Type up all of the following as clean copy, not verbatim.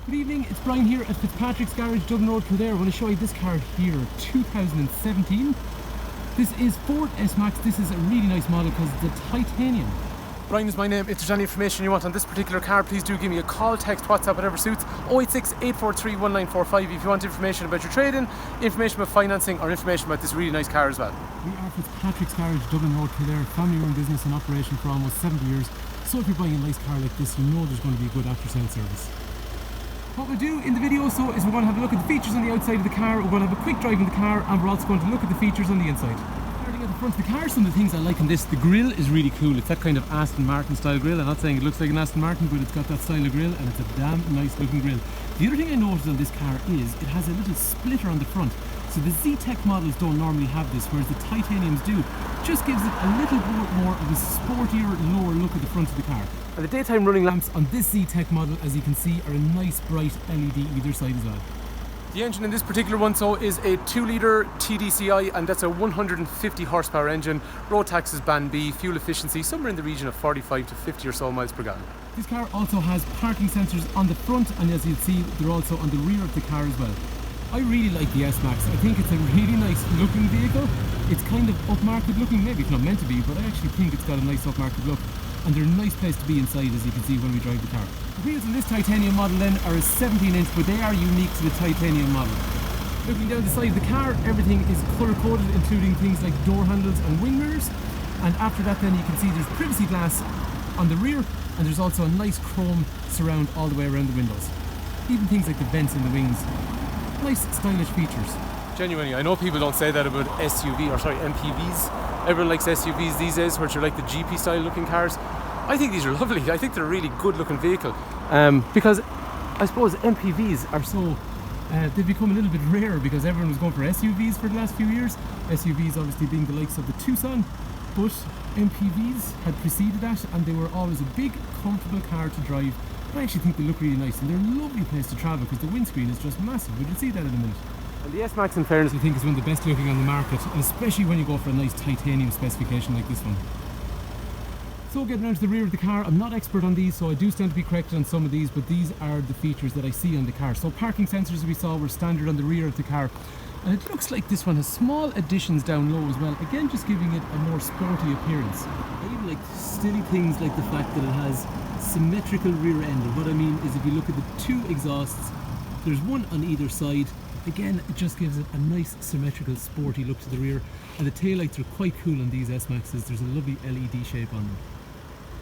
Good evening, it's Brian here at Fitzpatrick's Garage, Dublin Road, Kildare. I want to show you this car here, 2017. This is Ford SMAX. This is a really nice model because it's a titanium. Brian is my name. If there's any information you want on this particular car, please do give me a call, text, WhatsApp, whatever suits. 086 843 1945 if you want information about your trade-in, information about financing, or information about this really nice car as well. We are Fitzpatrick's Garage, Dublin Road, Kildare, family-run business in operation for almost 70 years. So if you're buying a nice car like this, you know there's going to be a good after-sale service. What we'll do in the video is we're going to have a look at the features on the outside of the car, we're going to have a quick drive in the car, and we're also going to look at the features on the inside. Starting at the front of the car, some of the things I like in this, the grille is really cool. It's that kind of Aston Martin style grille. I'm not saying it looks like an Aston Martin, but it's got that style of grille and it's a damn nice looking grille. The other thing I noticed on this car is it has a little splitter on the front. So the Z-Tech models don't normally have this, whereas the titaniums do. Just gives it a little bit more of a sportier, lower look at the front of the car. And the daytime running lamps on this Z-Tech model, as you can see, are a nice bright LED either side as well. The engine in this particular one is a 2-litre TDCi, and that's a 150 horsepower engine. Road tax is band B, fuel efficiency somewhere in the region of 45 to 50 or so miles per gallon. This car also has parking sensors on the front, and as you'll see, they're also on the rear of the car as well. I really like the SMAX. I think it's a really nice looking vehicle. It's kind of upmarket looking, maybe it's not meant to be, but I actually think it's got a nice upmarket look. And they're a nice place to be inside, as you can see when we drive the car. The wheels in this titanium model then are a 17-inch, but they are unique to the titanium model. Looking down the side of the car, everything is colour coded, including things like door handles and wing mirrors. And after that then you can see there's privacy glass on the rear, and there's also a nice chrome surround all the way around the windows. Even things like the vents in the wings. Nice stylish features. Genuinely, I know people don't say that about MPVs. Everyone likes SUVs these days, which are like the GP style looking cars. I think these are lovely. I think they're a really good looking vehicle. Because I suppose MPVs are so, they've become a little bit rare because everyone was going for SUVs for the last few years. SUVs obviously being the likes of the Tucson, but MPVs had preceded that, and they were always a big, comfortable car to drive. I actually think they look really nice, and they're a lovely place to travel because the windscreen is just massive. We'll see that in a minute. And the SMAX, in fairness, I think is one of the best looking on the market, and especially when you go for a nice titanium specification like this one. So getting around to the rear of the car, I'm not expert on these, so I do stand to be corrected on some of these, but these are the features that I see on the car. So parking sensors we saw were standard on the rear of the car, and it looks like this one has small additions down low as well, again just giving it a more sporty appearance. I even like silly things like the fact that it has symmetrical rear end, and what I mean is if you look at the two exhausts, there's one on either side. Again, it just gives it a nice symmetrical sporty look to the rear, and the taillights are quite cool on these SMAXs. There's a lovely LED shape on them.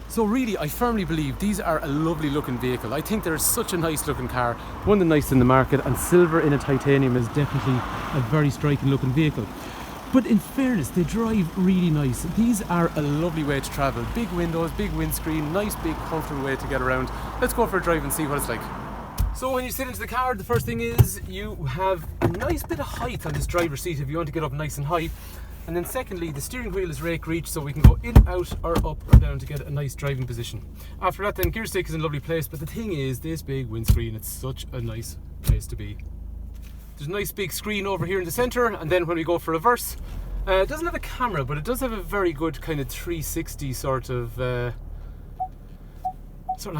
So really, I firmly believe these are a lovely looking vehicle. I think they're such a nice looking car, one of the nicest in the market, and silver in a titanium is definitely a very striking looking vehicle. But in fairness, they drive really nice. These are a lovely way to travel. Big windows, big windscreen, nice big comfortable way to get around. Let's go for a drive and see what it's like. So when you sit into the car, the first thing is you have a nice bit of height on this driver's seat if you want to get up nice and high. And then secondly, the steering wheel is rake reach, so we can go in, out, or up or down to get a nice driving position. After that then, gear stick is in a lovely place, but the thing is, this big windscreen, it's such a nice place to be. There's a nice big screen over here in the centre, and then when we go for reverse, it doesn't have a camera, but it does have a very good kind of 360 sort of, not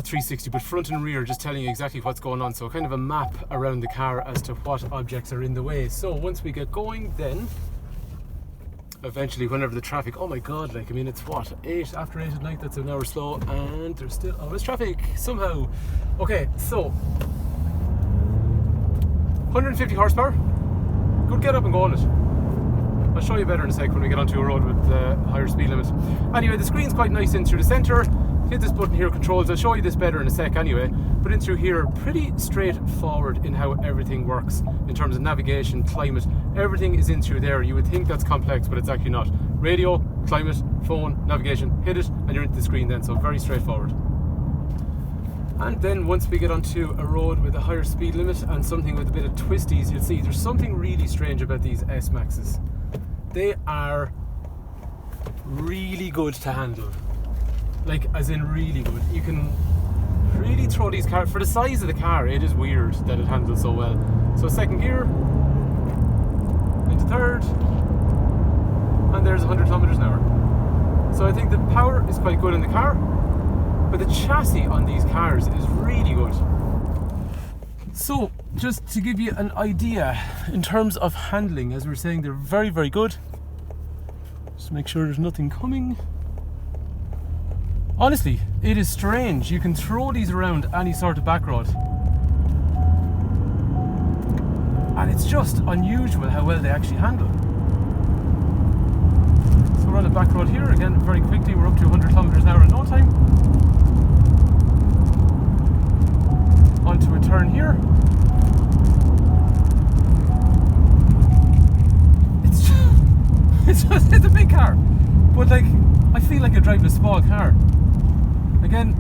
360, but front and rear, just telling you exactly what's going on. So kind of a map around the car as to what objects are in the way. So once we get going, then eventually whenever the traffic, oh my god, like, I mean, it's what, after 8 at night, that's an hour slow, and there's still always traffic somehow. Okay, so 150 horsepower, good get up and go on it. I'll show you better in a sec when we get onto a road with higher speed limit. Anyway, the screen's quite nice in through the centre. Hit this button here, controls. I'll show you this better in a sec anyway. But in through here, pretty straightforward in how everything works in terms of navigation, climate. Everything is in through there. You would think that's complex, but it's actually not. Radio, climate, phone, navigation, hit it, and you're into the screen then. So very straightforward. And then once we get onto a road with a higher speed limit and something with a bit of twisties, you'll see there's something really strange about these SMAXs. They are really good to handle. Like, as in really good. You can really throw these cars, for the size of the car, it is weird that it handles so well. So second gear, into third, and there's 100 kilometers an hour. So I think the power is quite good in the car, but the chassis on these cars is really good. So, just to give you an idea in terms of handling, as we were saying, they're very, very good. Just make sure there's nothing coming. Honestly, it is strange. You can throw these around any sort of back road. And it's just unusual how well they actually handle. So we're on a back road here, again, very quickly. We're up to 100 kilometers an hour in no time. Onto a turn here. It's a big car, but like, I feel like you're driving a small car. Again,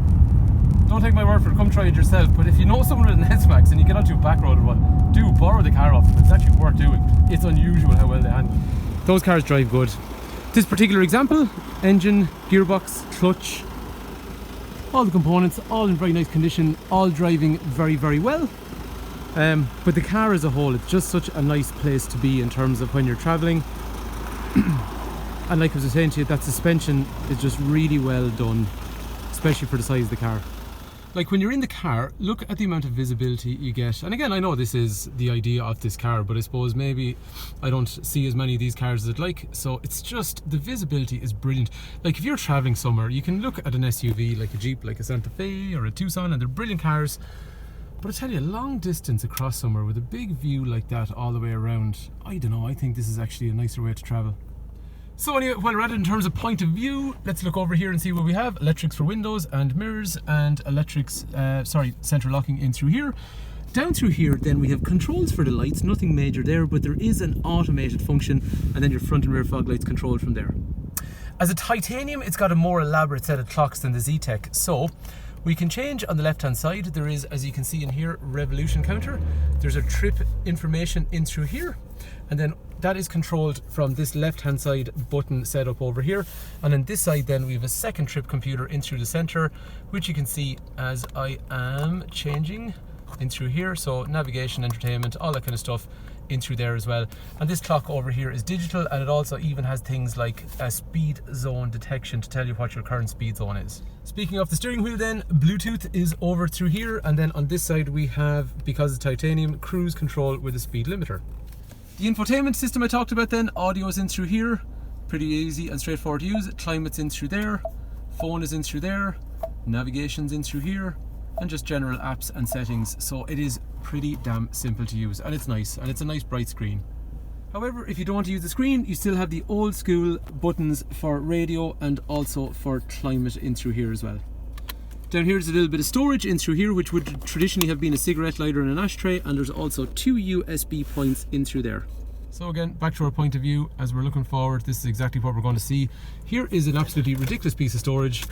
don't take my word for it, come try it yourself, but if you know someone with an SMAX and you get onto a back road one, do borrow the car off them. It's actually worth doing. It's unusual how well they handle. Those cars drive good. This particular example, engine, gearbox, clutch, all the components, all in very nice condition, all driving very, very well. But the car as a whole, it's just such a nice place to be in terms of when you're traveling. And like I was saying to you, that suspension is just really well done, especially for the size of the car. Like when you're in the car, look at the amount of visibility you get. And again, I know this is the idea of this car, but I suppose maybe I don't see as many of these cars as I'd like. So it's just, the visibility is brilliant. Like if you're traveling somewhere, you can look at an SUV like a Jeep, like a Santa Fe or a Tucson, and they're brilliant cars. But I tell you, a long distance across somewhere with a big view like that all the way around, I don't know, I think this is actually a nicer way to travel. So anyway, while we're at it in terms of point of view, let's look over here and see what we have. Electrics for windows and mirrors, and central locking in through here. Down through here then we have controls for the lights, nothing major there, but there is an automated function, and then your front and rear fog lights controlled from there. As a titanium, it's got a more elaborate set of clocks than the Z-Tech, so we can change on the left hand side. There is, as you can see in here, revolution counter. There's a trip information in through here, and then that is controlled from this left hand side button set up over here. And on this side then we have a second trip computer in through the center, which you can see as I am changing in through here. So navigation, entertainment, all that kind of stuff in through there as well. And this clock over here is digital, and it also even has things like a speed zone detection to tell you what your current speed zone is. Speaking of the steering wheel then, Bluetooth is over through here, and then on this side we have, because it's titanium, cruise control with a speed limiter. The infotainment system I talked about then, audio is in through here, pretty easy and straightforward to use. Climate's in through there, phone is in through there, navigation's in through here, and just general apps and settings. So it is pretty damn simple to use, and it's nice, and it's a nice bright screen. However, if you don't want to use the screen, you still have the old school buttons for radio and also for climate in through here as well. Down here is a little bit of storage in through here, which would traditionally have been a cigarette lighter and an ashtray, and there's also 2 USB points in through there. So again, back to our point of view, as we're looking forward, this is exactly what we're going to see. Here is an absolutely ridiculous piece of storage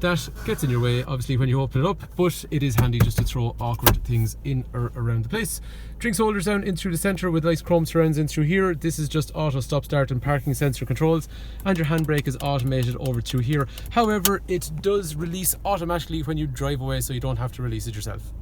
that gets in your way, obviously, when you open it up, but it is handy just to throw awkward things in or around the place. Drinks holders down in through the centre with nice chrome surrounds in through here. This is just auto stop start and parking sensor controls, and your handbrake is automated over through here. However, it does release automatically when you drive away, so you don't have to release it yourself.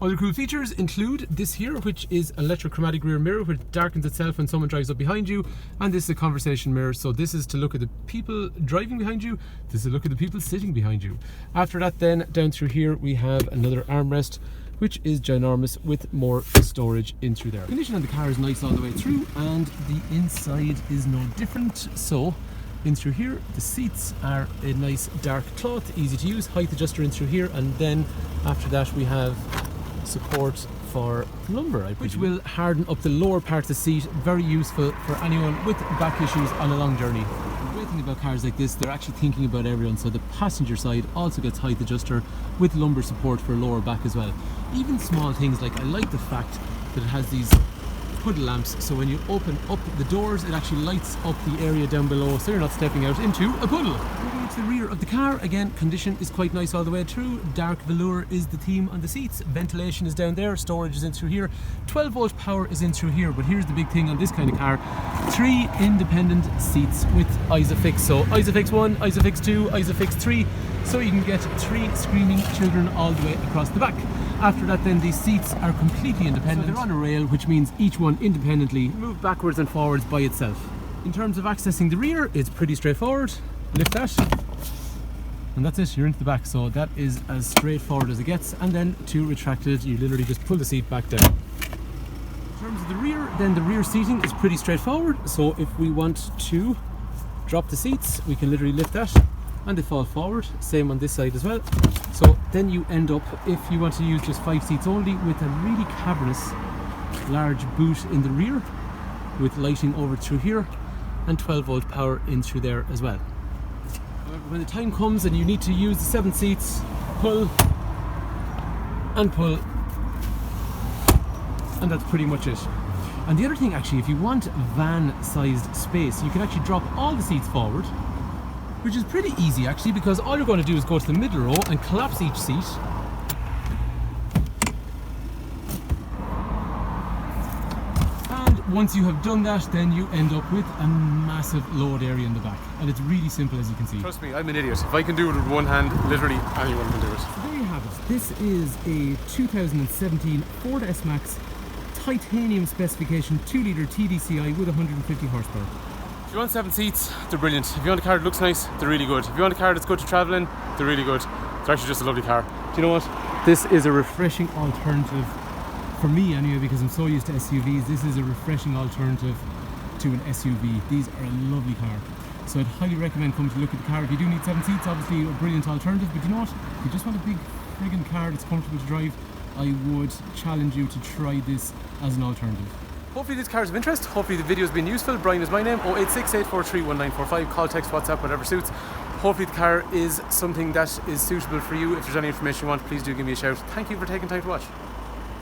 Other cool features include this here, which is an electrochromatic rear mirror, which darkens itself when someone drives up behind you, and this is a conversation mirror, so this is to look at the people driving behind you, this is to look at the people sitting behind you. After that then, down through here we have another armrest, which is ginormous with more storage in through there. The condition on the car is nice all the way through, and the inside is no different. So in through here, the seats are a nice dark cloth, easy to use, height adjuster in through here, and then after that we have support for lumbar, which will harden up the lower part of the seat. Very useful for anyone with back issues on a long journey. The great thing about cars like this, they're actually thinking about everyone, so the passenger side also gets height adjuster with lumbar support for lower back as well. Even small things like, I like the fact that it has these puddle lamps, so when you open up the doors it actually lights up the area down below, so you're not stepping out into a puddle. Moving into the rear of the car, again, condition is quite nice all the way through. Dark velour is the theme on the seats, ventilation is down there, storage is in through here, 12 volt power is in through here. But here's the big thing on this kind of car, 3 independent seats with ISOFIX, so ISOFIX 1, ISOFIX 2, ISOFIX 3, so you can get 3 screaming children all the way across the back. After that then, these seats are completely independent. So they're on a rail, which means each one independently move backwards and forwards by itself. In terms of accessing the rear, it's pretty straightforward. Lift that, and that's it, you're into the back. So that is as straightforward as it gets. And then to retract it, you literally just pull the seat back down. In terms of the rear, then the rear seating is pretty straightforward. So if we want to drop the seats, we can literally lift that and they fall forward. Same on this side as well. So then you end up, if you want to use just 5 seats only, with a really cavernous large boot in the rear with lighting over through here and 12-volt power in through there as well. When the time comes and you need to use the 7 seats, pull and pull, and that's pretty much it. And the other thing, actually, if you want van-sized space, you can actually drop all the seats forward, which is pretty easy actually, because all you're going to do is go to the middle row and collapse each seat. And once you have done that, then you end up with a massive load area in the back, and it's really simple, as you can see. Trust me, I'm an idiot. If I can do it with one hand, literally anyone can do it. So there you have it. This is a 2017 Ford S-MAX titanium specification 2-litre TDCi with 150 horsepower. If you want 7 seats, they're brilliant. If you want a car that looks nice, they're really good. If you want a car that's good to travel in, they're really good. They're actually just a lovely car. Do you know what? This is a refreshing alternative for me anyway, because I'm so used to SUVs. This is a refreshing alternative to an SUV. These are a lovely car. So I'd highly recommend coming to look at the car. If you do need 7 seats, obviously a brilliant alternative, but you know what? If you just want a big friggin' car that's comfortable to drive, I would challenge you to try this as an alternative. Hopefully this car is of interest. Hopefully the video has been useful. Brian is my name. 086 843 1945. Call, text, WhatsApp, whatever suits. Hopefully the car is something that is suitable for you. If there's any information you want, please do give me a shout. Thank you for taking time to watch.